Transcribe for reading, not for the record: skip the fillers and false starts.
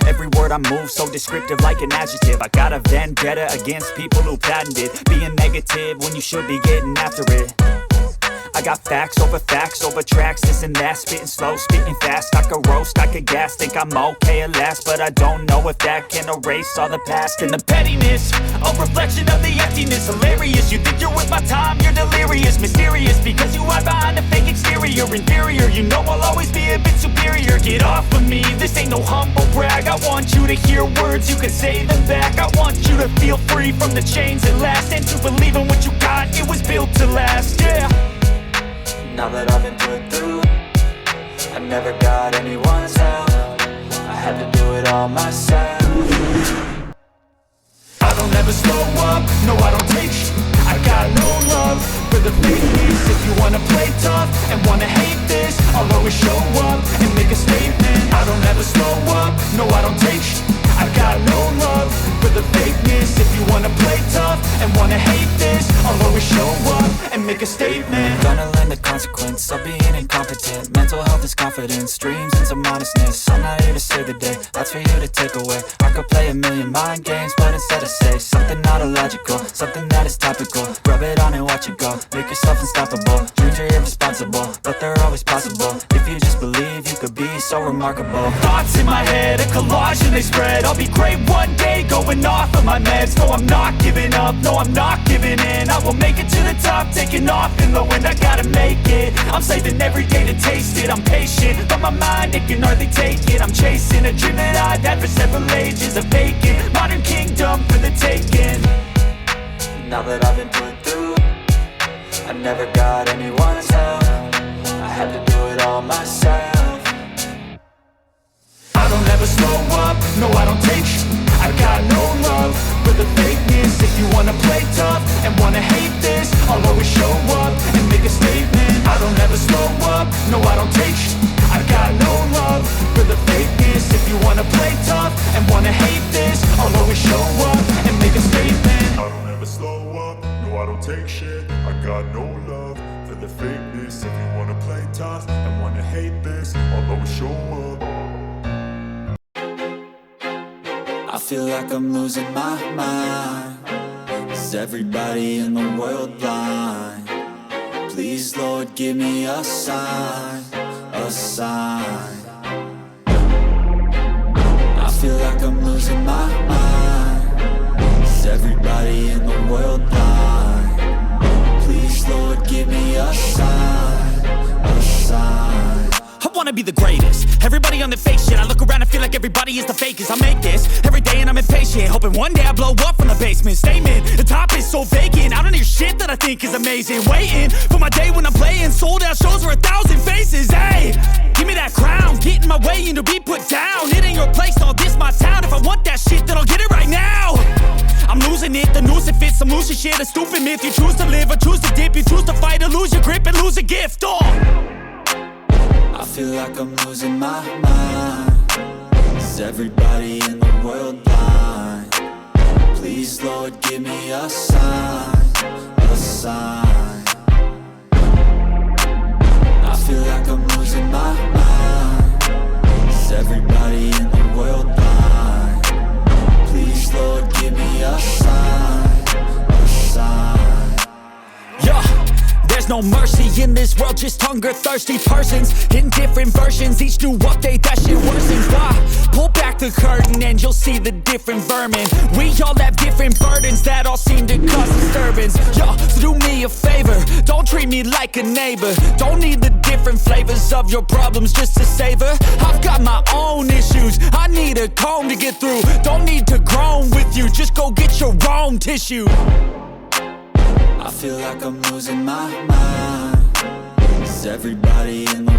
Every word I move so descriptive like an adjective. I got a vendetta against people who patented being negative when you should be getting after it. I got facts over tracks, this and that. Spitting slow, spitting fast, I could roast, I could gas. Think I'm okay at last, but I don't know if that can erase all the past. And the pettiness, a reflection of the emptiness. Hilarious, you think you're worth my time, you're delirious. Mysterious, because you hide behind a fake exterior. Inferior, you know I'll always be a bit superior. Get off of me, this ain't no humble brag. I want you to hear words, you can say them back. I want you to feel free from the chains that last, and to believe in what you got, it was built to last, yeah. Now that I've been put through, I never got anyone's help. I had to do it all myself. I don't ever slow up, no I don't take sh**. I got no love for the fakeness. If you wanna play tough and wanna hate this, I'll always show up and make a statement. I don't ever slow up, no I don't take sh**. I got no love for the fakeness. If you wanna play tough and wanna hate this, I'll always show up and make a statement. Gonna learn the consequence of being incompetent. Mental health is confidence, dreams and some honestness. I'm not here to save the day, that's for you to take away. I could play a million mind games, but instead I say something not illogical, something that is topical. Rub it on and watch it go, make yourself unstoppable. Dreams are irresponsible, but they're always possible. If you just believe, you could be so remarkable. Thoughts in my head, a collage and they spread. I'll be great one day, going off of my meds. No, I'm not giving up, no, I'm not giving in. I will make it to the top, taking off in the wind. I gotta make it, I'm saving every day to taste it. I'm patient, but my mind, it can hardly take it. I'm chasing a dream that I've had for several ages. A vacant, modern kingdom for the taking. Now that I've been put through, I never got anyone's help. I had to do it all myself. I don't ever slow up, no I don't take sh**. I got no love for the fakeness. If you wanna play tough and wanna hate this, I'll always show up and make a statement. I don't ever slow up, no I don't take sh**. I got no love for the fakeness. If you wanna play tough and wanna hate this, I'll always show up and make a statement. I don't ever slow up, no I don't take shit. I got no love for the fakeness. If you wanna play tough and wanna hate this, I'll always show up. feel like I'm losing my mind. Is everybody in the world blind? Please, Lord, give me a sign, a sign. I feel like I'm losing my mind. Is everybody in the world blind? Please, Lord, give me a sign, a sign. I wanna be the greatest. Everybody on the fake shit. I look around and feel like everybody is the fakest. I make this every day and I'm impatient, hoping one day I blow up from the basement. Statement, the top is so vacant. I don't hear shit that I think is amazing. Waiting for my day when I'm playing sold out shows for 1,000 faces. Hey, give me that crown, get in my way and to be put down. It ain't your place, no, this my town. If I want that shit, then I'll get it right now. I'm losing it, the noose it fits, some losing shit, a stupid myth. You choose to live or choose to dip, you choose to fight or lose your grip and lose a gift. I feel like I'm losing my mind. Is everybody in the world blind? Please, Lord, give me a sign, a sign. I feel like I'm losing my mind. Is everybody in the world blind? Please, Lord, give me a sign, a sign. Yeah. There's no mercy in this world, just hunger-thirsty persons in different versions. Each new update, that shit worsens. Why? Pull back the curtain and you'll see the different vermin. We all have different burdens that all seem to cause disturbance. Yo, so do me a favor, don't treat me like a neighbor. Don't need the different flavors of your problems just to savor. I've got my own issues, I need a comb to get through. Don't need to groan with you, just go get your own tissue. I feel like I'm losing my mind. Is everybody in the